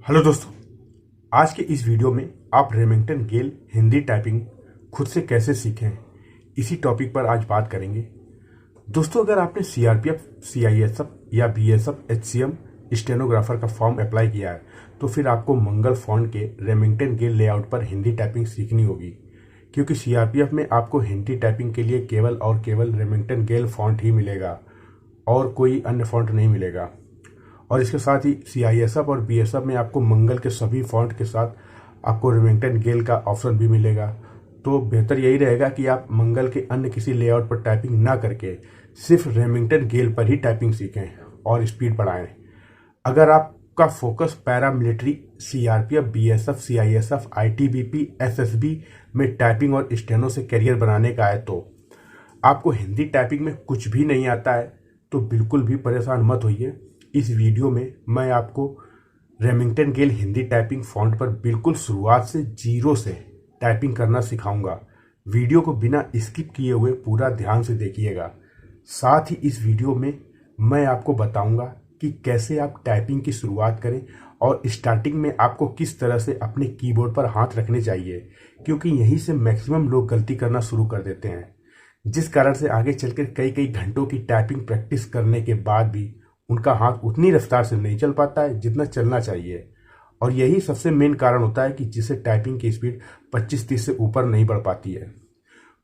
Hello दोस्तों, आज के इस वीडियो में आप रेमिंगटन गेल हिंदी टाइपिंग खुद से कैसे सीखें, इसी टॉपिक पर आज बात करेंगे। दोस्तों, अगर आपने सीआरपीएफ, सीआईएसएफ या बीएसएफ, एचसीएम स्टेनोग्राफर का फॉर्म अप्लाई किया है तो फिर आपको मंगल फॉन्ट के रेमिंगटन गेल लेआउट पर हिंदी टाइपिंग सीखनी होगी, क्योंकि सीआरपीएफ में आपको हिंदी टाइपिंग के लिए केवल और केवल रेमिंगटन गेल फॉन्ट ही मिलेगा और कोई अन्य फॉन्ट नहीं मिलेगा। और इसके साथ ही सीआईएसएफ और बीएसएफ में आपको मंगल के सभी फॉन्ट के साथ आपको रेमिंगटन गेल का ऑप्शन भी मिलेगा। तो बेहतर यही रहेगा कि आप मंगल के अन्य किसी लेआउट पर टाइपिंग ना करके सिर्फ रेमिंगटन गेल पर ही टाइपिंग सीखें और स्पीड बढ़ाएं। अगर आपका focus paramilitary, CRPF, BSF, CISF, ITBP, SSB में टाइपिंग और स्टेनो से करियर बनाने का है तो आपको हिंदी टाइपिंग में कुछ भी नहीं आता है तो बिल्कुल भी परेशान मत होइए। इस वीडियो में मैं आपको रेमिंगटन गेल हिंदी टाइपिंग फॉन्ट पर बिल्कुल शुरुआत से जीरो से टाइपिंग करना सिखाऊंगा। वीडियो को बिना स्किप किए हुए पूरा ध्यान से देखिएगा। साथ ही इस वीडियो में मैं आपको बताऊंगा कि कैसे आप टाइपिंग की शुरुआत करें और स्टार्टिंग में आपको किस तरह से अपने कीबोर्ड पर हाथ रखने चाहिए, क्योंकि यहीं से मैक्सिमम लोग गलती करना शुरू कर देते हैं, जिस कारण से आगे चलकर कई कई घंटों की टाइपिंग प्रैक्टिस करने के बाद भी उनका हाथ उतनी रफ्तार से नहीं चल पाता है जितना चलना चाहिए। और यही सबसे मेन कारण होता है कि जिससे टाइपिंग की स्पीड 25-30 से ऊपर नहीं बढ़ पाती है।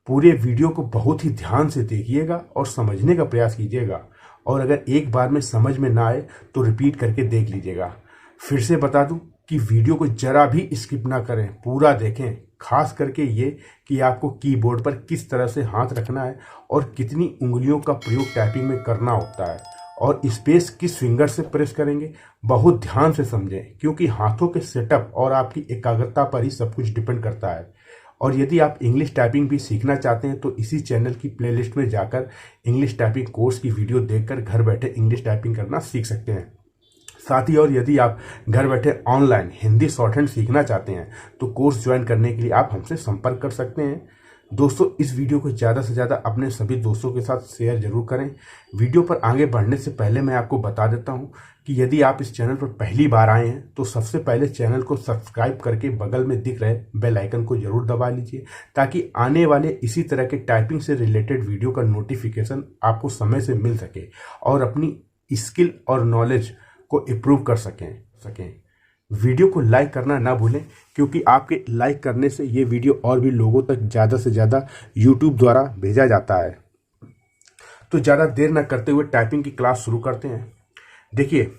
पूरे वीडियो को बहुत ही ध्यान से देखिएगा और समझने का प्रयास कीजिएगा, और अगर एक बार में समझ में ना आए तो रिपीट करके देख लीजिएगा। फिर से बता दूं कि वीडियो को जरा भी स्किप ना करें, पूरा देखें। खास करके ये कि आपको कीबोर्ड पर किस तरह से हाथ रखना है और कितनी उंगलियों का प्रयोग टाइपिंग में करना होता है और स्पेस किस फिंगर से प्रेस करेंगे, बहुत ध्यान से समझें, क्योंकि हाथों के सेटअप और आपकी एकाग्रता पर ही सब कुछ डिपेंड करता है। और यदि आप इंग्लिश टाइपिंग भी सीखना चाहते हैं तो इसी चैनल की प्लेलिस्ट में जाकर इंग्लिश टाइपिंग कोर्स की वीडियो देखकर घर बैठे इंग्लिश टाइपिंग करना सीख सकते हैं। साथ ही और यदि आप घर बैठे ऑनलाइन हिंदी शॉर्ट हैंड सीखना चाहते हैं तो कोर्स ज्वाइन करने के लिए आप हमसे संपर्क कर सकते हैं। दोस्तों, इस वीडियो को ज़्यादा से ज़्यादा अपने सभी दोस्तों के साथ शेयर जरूर करें। वीडियो पर आगे बढ़ने से पहले मैं आपको बता देता हूं कि यदि आप इस चैनल पर पहली बार आए हैं तो सबसे पहले चैनल को सब्सक्राइब करके बगल में दिख रहे बेल आइकन को जरूर दबा लीजिए, ताकि आने वाले इसी तरह के टाइपिंग से रिलेटेड वीडियो का नोटिफिकेशन आपको समय से मिल सके और अपनी स्किल और नॉलेज को इम्प्रूव कर सकें। वीडियो को लाइक करना ना भूलें, क्योंकि आपके लाइक करने से ये वीडियो और भी लोगों तक ज़्यादा से ज़्यादा यूट्यूब द्वारा भेजा जाता है। तो ज़्यादा देर ना करते हुए टाइपिंग की क्लास शुरू करते हैं। देखिए,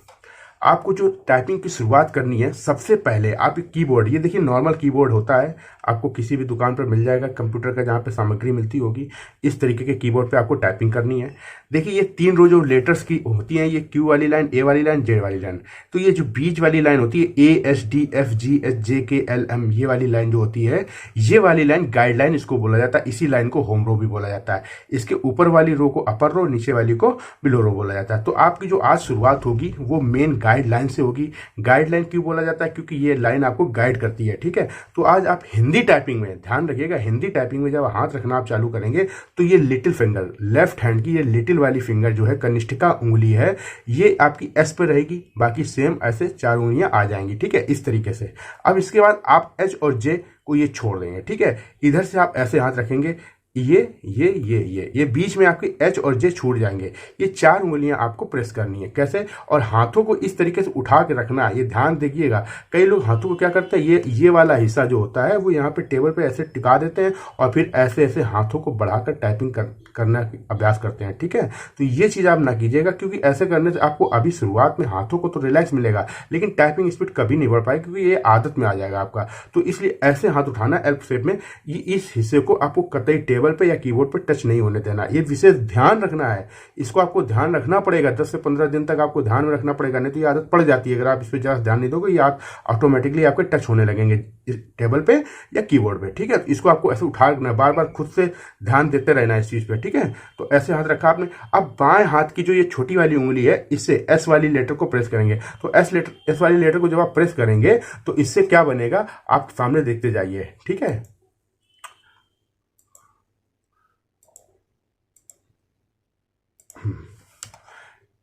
आपको जो टाइपिंग की शुरुआत करनी है, सबसे पहले आप एक कीबोर्ड, ये देखिए नॉर्मल कीबोर्ड होता है, आपको किसी भी दुकान पर मिल जाएगा कंप्यूटर का, जहाँ पे सामग्री मिलती होगी। इस तरीके के कीबोर्ड पे आपको टाइपिंग करनी है। देखिए, ये 3 रो जो लेटर्स की होती हैं, ये क्यू वाली लाइन, ए वाली लाइन, जेड वाली लाइन। तो ये जो बीच वाली लाइन होती है, A S D F G H J के एल एम, ये वाली लाइन जो होती है, ये वाली लाइन गाइडलाइन इसको बोला जाता है। इसी लाइन को होम रो भी बोला जाता है। इसके ऊपर वाली रो को अपर रो, नीचे वाली को बिलो रो बोला जाता है। तो आपकी जो आज शुरुआत होगी वो मेन गाइडलाइन से होगी। गाइडलाइन क्यों बोला जाता है? क्योंकि ये लाइन आपको गाइड करती है। ठीक है, तो आज आप हिंदी टाइपिंग में ध्यान रखिएगा। हिंदी टाइपिंग में जब हाथ रखना आप चालू करेंगे तो ये लिटिल फिंगर, लेफ्ट हैंड की ये लिटिल वाली फिंगर जो है, कनिष्ठिका उंगली है, ये आपकी एस पे रहेगी। बाकी सेम ऐसे 4 उंगलियां आ जाएंगी। ठीक है, इस तरीके से। अब इसके बाद आप एच और जे को ये छोड़ देंगे। ठीक है, इधर से आप ऐसे हाथ रखेंगे, ये बीच में आपके एच और जे छूट जाएंगे। ये 4 उंगलियां आपको प्रेस करनी है। कैसे? और हाथों को इस तरीके से उठा के रखना है। ये ध्यान देखिएगा, कई लोग हाथों को क्या करते हैं, ये वाला हिस्सा जो होता है वो यहाँ पे टेबल पे ऐसे टिका देते हैं और फिर ऐसे ऐसे हाथों को बढ़ाकर टाइपिंग करना अभ्यास करते हैं। ठीक है, तो ये चीज आप ना कीजिएगा, क्योंकि ऐसे करने से आपको अभी शुरुआत में हाथों को तो रिलैक्स मिलेगा, लेकिन टाइपिंग स्पीड कभी नहीं बढ़ पाएगी, क्योंकि ये आदत में आ जाएगा आपका। तो इसलिए ऐसे हाथ उठाना एल शेप में, ये इस हिस्से को आपको कतई टेबल पे या कीबोर्ड पे टच नहीं होने देना। ये विशेष ध्यान रखना है, इसको आपको ध्यान रखना पड़ेगा। 10 से 15 दिन तक आपको ध्यान में रखना पड़ेगा, नहीं तो ये आदत पड़ जाती है। अगर आप इस पर ज्यादा ध्यान नहीं दोगे, ये आप ऑटोमेटिकली आपके टच होने लगेंगे टेबल पे या कीबोर्ड पे। ठीक है, तो इसको आपको ऐसे उठा रखना है, बार बार खुद से ध्यान देते रहना है इस चीज पे। ठीक है, तो ऐसे हाथ रखा आपने। अब बाएं हाथ की जो ये छोटी वाली उंगली है, इससे एस वाली लेटर को प्रेस करेंगे। तो एस वाली लेटर को जब आप प्रेस करेंगे तो इससे क्या बनेगा, आप सामने देखते जाइए। ठीक है,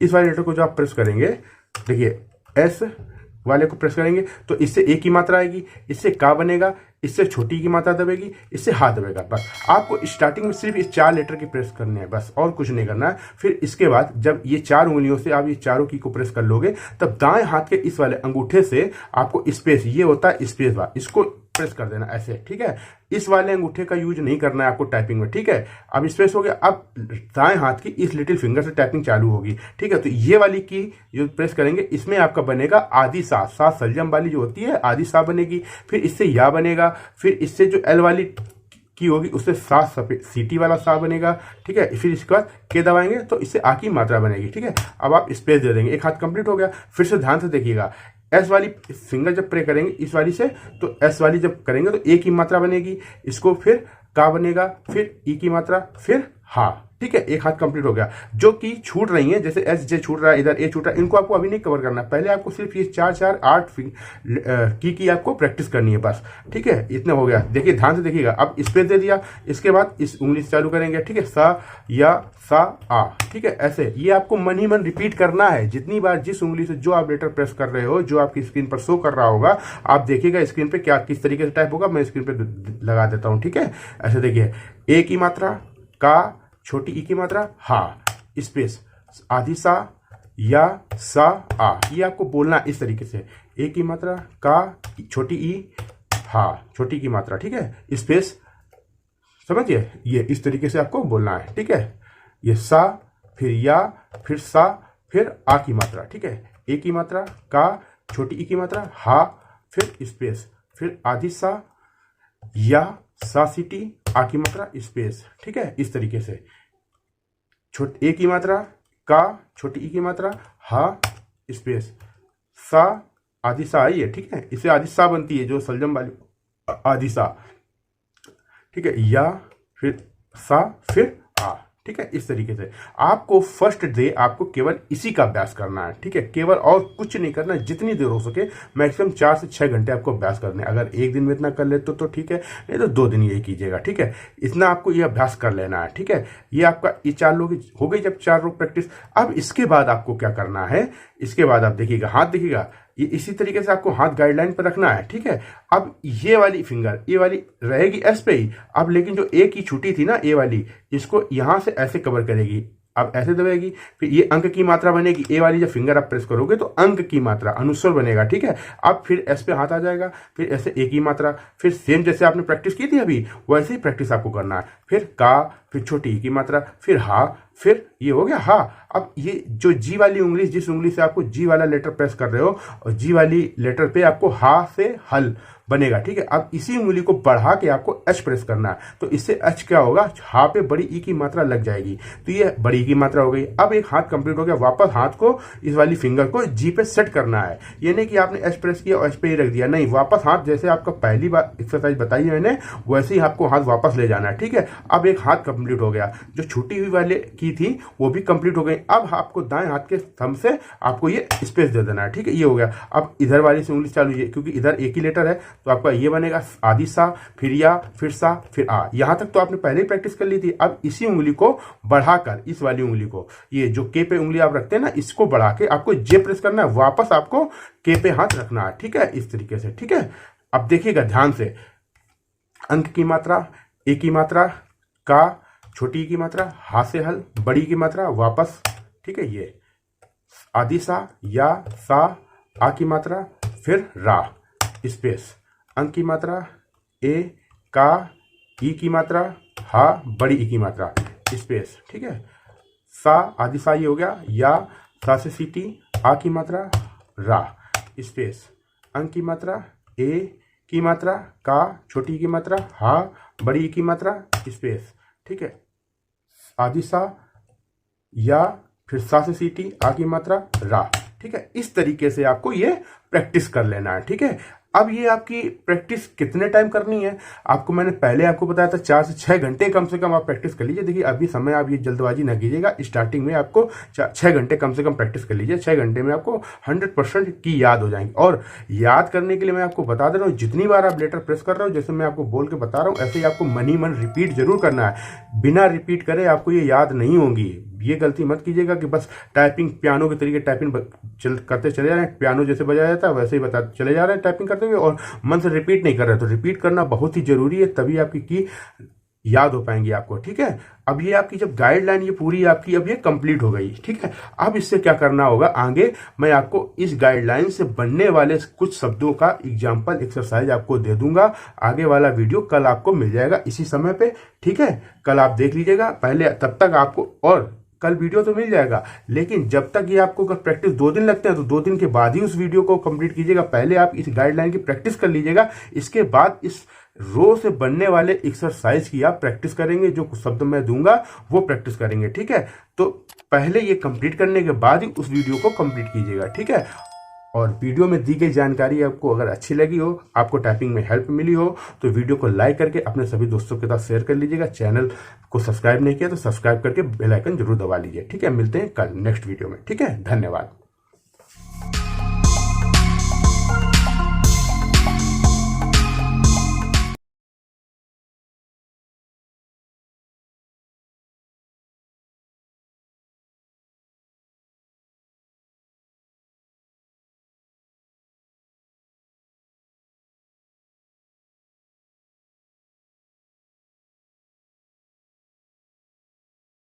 इस वाले लेटर को जो आप प्रेस करेंगे, देखिए एस वाले को प्रेस करेंगे तो इससे ए की मात्रा आएगी, इससे का बनेगा, इससे छोटी की मात्रा दबेगी, इससे हा दबेगा। बस आपको स्टार्टिंग में सिर्फ इस 4 लेटर की प्रेस करने हैं, बस और कुछ नहीं करना है। फिर इसके बाद जब ये 4 उंगलियों से आप ये चारों की को प्रेस कर लोगे तब दाएं हाथ के इस वाले अंगूठे से आपको स्पेस, ये होता है स्पेस बार, इसको प्रेस कर देना ऐसे, ठीक है। इस वाले अंगूठे का यूज नहीं करना है आपको टाइपिंग में, ठीक है। अब स्पेस हो गया, अब दाएं हाथ की इस लिटिल फिंगर से टाइपिंग चालू होगी, ठीक है। तो ये वाली की जो प्रेस करेंगे इसमें आपका बनेगा आदि सा, सा सलजम वाली जो होती है आदि सा बनेगी। फिर इससे या बनेगा, फिर इससे जो एल वाली की होगी उससे सा सीटी वाला सा बनेगा, ठीक है। फिर इसके बाद के दबाएंगे तो इससे आ की मात्रा बनेगी, ठीक है। अब आप स्पेस दे देंगे, एक हाथ कंप्लीट हो गया। फिर से ध्यान से देखिएगा, एस वाली फिंगर जब प्रे करेंगे इस वाली से तो एस वाली जब करेंगे तो ए की मात्रा बनेगी, इसको फिर का बनेगा, फिर ई की मात्रा, फिर हा, ठीक है। एक हाथ कंप्लीट हो गया। जो की छूट रही है, जैसे एस जे छूट रहा है, इधर ए छूट रहा है, इनको आपको अभी नहीं कवर करना है। पहले आपको सिर्फ ये 4 4 8 की आपको प्रैक्टिस करनी है बस, ठीक है। इतना हो गया, देखिए ध्यान से देखिएगा। अब स्पेस दे दिया, इसके बाद इस उंगली से चालू करेंगे, ठीक है। सा या सा आ, ठीक है। ऐसे ये आपको मन ही मन रिपीट करना है जितनी बार जिस उंगली से जो आप लेटर प्रेस कर रहे हो, जो आपकी स्क्रीन पर शो कर रहा होगा, आप देखिएगा स्क्रीन पे क्या किस तरीके से टाइप होगा। मैं स्क्रीन पे लगा देता हूं, ठीक है। ऐसे देखिए, ए की मात्रा, का, छोटी ई की मात्रा, हा, स्पेस, आधी सा, या, सा, आ, ये आपको बोलना है इस तरीके से। ए की मात्रा, का, छोटी ई, हा, छोटी की मात्रा, ठीक है। स्पेस, समझिए, ये इस तरीके से आपको बोलना है, ठीक है। ये सा, फिर या, फिर सा, फिर आ की मात्रा, ठीक है। ए की मात्रा, का, छोटी ई की मात्रा, हा, फिर स्पेस, फिर आधी सा, या, सा सीटी, आ की मात्रा, स्पेस, ठीक है। इस तरीके से ए की मात्रा, का, छोटी ई की मात्रा, हा, स्पेस, सा, आधी सा आई है, ठीक है। इसे आधी सा बनती है जो सलजम वाली आधी सा, ठीक है। या, फिर सा, फिर आ, ठीक है। इस तरीके से आपको फर्स्ट डे आपको केवल इसी का अभ्यास करना है, ठीक है। केवल और कुछ नहीं करना है, जितनी देर हो सके मैक्सिमम 4 से 6 घंटे आपको अभ्यास करने हैं। अगर एक दिन में इतना कर लेते तो ठीक है, नहीं तो 2 दिन यही कीजिएगा, ठीक है। इतना आपको ये अभ्यास कर लेना है, ठीक है। ये आपका ये 4 लोग हो गई, जब 4 लोग प्रैक्टिस। अब इसके बाद आपको क्या करना है, इसके बाद आप देखिएगा, हाथ देखिएगा, ये इसी तरीके से आपको हाथ गाइडलाइन पर रखना है, ठीक है। अब ये वाली फिंगर, ये वाली रहेगी एस पे ही। अब लेकिन जो ए की छुट्टी थी ना, ए वाली, इसको यहां से ऐसे कवर करेगी। अब ऐसे दबेगी, फिर ये अंक की मात्रा बनेगी। ए वाली जब फिंगर आप प्रेस करोगे तो अंक की मात्रा, अनुस्वर बनेगा, ठीक है। अब फिर एस पे हाथ आ जाएगा, फिर ऐसे ए की मात्रा, फिर सेम जैसे आपने प्रैक्टिस की थी अभी वैसे ही प्रैक्टिस आपको करना है। फिर का, फिर छोटी ई की मात्रा, फिर हा, फिर ये हो गया हा। अब ये जो जी वाली उंगली, जिस उंगली से आपको जी वाला लेटर प्रेस कर रहे हो, और जी वाली लेटर पे आपको हा से हल बनेगा, ठीक है। अब इसी उंगली को बढ़ा के आपको एच प्रेस करना है, तो इससे एच क्या होगा, हा पे बड़ी ई की मात्रा लग जाएगी, तो ये बड़ी ई की मात्रा हो गई। अब एक हाथ कंप्लीट हो गया, वापस हाथ को इस वाली फिंगर को जी पे सेट करना है। ये नहीं कि आपने एच प्रेस किया और एच पे ही रख दिया, नहीं, वापस हाथ जैसे आपका पहली बार एक्सरसाइज बताई मैंने वैसे ही आपको हाथ वापस ले जाना है, ठीक है। अब एक हाथ कंप्लीट हो गया, जो छूटी हुई वाले की थी वो भी कंप्लीट हो गई। अब आपको दाएं हाथ के थंब से आपको ये स्पेस दे देना है, ठीक है। ये हो गया। अब इधर वाली से उंगली चालू, क्योंकि इधर एक ही लेटर है तो आपका ये बनेगा आधी सा, फिर या, फिर सा, फिर आ। यहां तक तो आपने पहले ही प्रैक्टिस कर ली थी। अब इसी उंगली को बढ़ाकर, इस वाली उंगली को, ये जो के पे उंगली आप रखते हैं ना, इसको बढ़ा के आपको जे प्रेस करना है, वापस आपको के पे हाथ रखना है, ठीक है। इस तरीके से, ठीक है। अब देखिएगा ध्यान से, अंक की मात्रा, ए की मात्रा, का, छोटी की मात्रा, हा से हल, बड़ी की मात्रा, वापस, ठीक है। ये आधी सा, या, सा, आ की मात्रा, फिर रा, स्पेस, अंक की मात्रा, ए, का, ई की मात्रा, हा, बड़ी ई की मात्रा, स्पेस, ठीक है। सा, आधी सा ये हो गया, या, सा से सीटी, आ की मात्रा, रा, स्पेस, अंक की मात्रा, ए की मात्रा, का, छोटी की मात्रा, हा, बड़ी ई की मात्रा, स्पेस, ठीक है। आधी सा, या, फिर सा से सीटी, आ की मात्रा, रा, ठीक है। इस तरीके से आपको ये प्रैक्टिस कर लेना है, ठीक है। अब ये आपकी प्रैक्टिस कितने टाइम करनी है, आपको मैंने पहले आपको बताया था 4 से 6 घंटे कम से कम आप प्रैक्टिस कर लीजिए। देखिए अभी समय, आप ये जल्दबाजी ना कीजिएगा, स्टार्टिंग में आपको 6 घंटे कम से कम प्रैक्टिस कर लीजिए। 6 घंटे में आपको 100% की याद हो जाएंगी। और याद करने के लिए मैं आपको बता दे रहा हूँ, जितनी बार आप लेटर प्रेस कर रहे हो, जैसे मैं आपको बोल के बता रहा हूँ, ऐसे ही आपको मन ही मन रिपीट जरूर करना है। बिना रिपीट करे आपको ये याद नहीं होंगी। ये गलती मत कीजिएगा कि बस टाइपिंग पियानो के तरीके टाइपिंग करते चले जा रहे हैं, पियानो जैसे बजाया जाता है वैसे ही बताते चले जा रहे हैं टाइपिंग करते हुए, और मन से रिपीट नहीं कर रहे। तो रिपीट करना बहुत ही जरूरी है, तभी आपकी की याद हो पाएंगी आपको। ठीक है, अब ये आपकी जब गाइडलाइन ये पूरी आपकी अब ये कंप्लीट हो गई। ठीक है, अब इससे क्या करना होगा, आगे मैं आपको इस गाइडलाइन से बनने वाले कुछ शब्दों का एग्जाम्पल एक्सरसाइज आपको दे दूंगा। आगे वाला वीडियो कल आपको मिल जाएगा इसी समय पे। ठीक है, कल आप देख लीजिएगा पहले, तब तक आपको, और कल वीडियो तो मिल जाएगा, लेकिन जब तक ये आपको अगर प्रैक्टिस 2 दिन लगते हैं तो 2 दिन के बाद ही उस वीडियो को कंप्लीट कीजिएगा। पहले आप इस गाइडलाइन की प्रैक्टिस कर लीजिएगा, इसके बाद इस रो से बनने वाले एक्सरसाइज की आप प्रैक्टिस करेंगे, जो कुछ शब्द मैं दूंगा वो प्रैक्टिस करेंगे। ठीक है, तो पहले ये कंप्लीट करने के बाद ही उस वीडियो को कंप्लीट कीजिएगा। ठीक है, और वीडियो में दी गई जानकारी आपको अगर अच्छी लगी हो, आपको टाइपिंग में हेल्प मिली हो, तो वीडियो को लाइक करके अपने सभी दोस्तों के साथ शेयर कर लीजिएगा। चैनल को सब्सक्राइब नहीं किया तो सब्सक्राइब करके बेल आइकन जरूर दबा लीजिए। ठीक है, मिलते हैं कल नेक्स्ट वीडियो में। ठीक है, धन्यवाद।